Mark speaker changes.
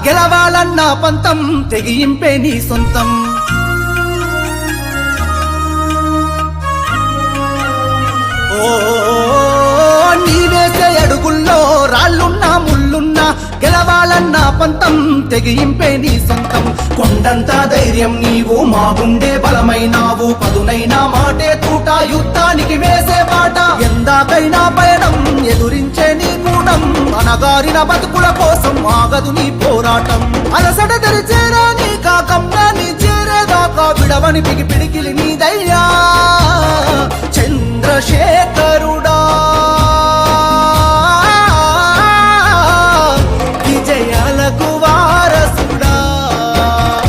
Speaker 1: గెలవాలన్న పంతం తెగింపే నీ సొంతం ఓ నీవేసే అడుగుల్లో రాళ్ళున్నా ముళ్ళున్నా గెలవాలన్న పంతం తెగింపే నీ సొంతం కొండంత ధైర్యం నీవు మా గుండె బలమైనావు పదునైనా మాటే తూట యుద్ధానికి వేసే పాట ఎందాకైనా పయనం ఎదురించే నీ కూడం అనగారిన బతుకుల కోసం ఆగదు నీ పోరాటం అలసట తెరిచేరా